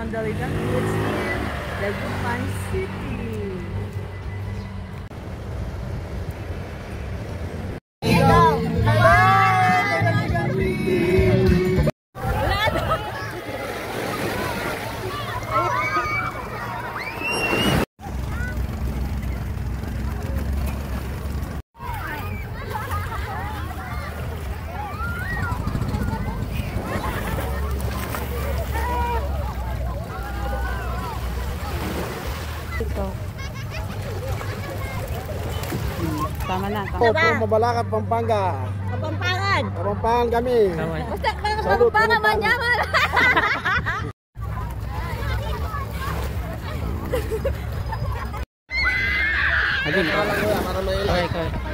Mandaluyong Beach in Dagupan City. Tama na. Ako po Mabalacat, Pampanga. Kapampangan. Kapampangan kami. Basta kapampangan man yaman. Adin. Okay.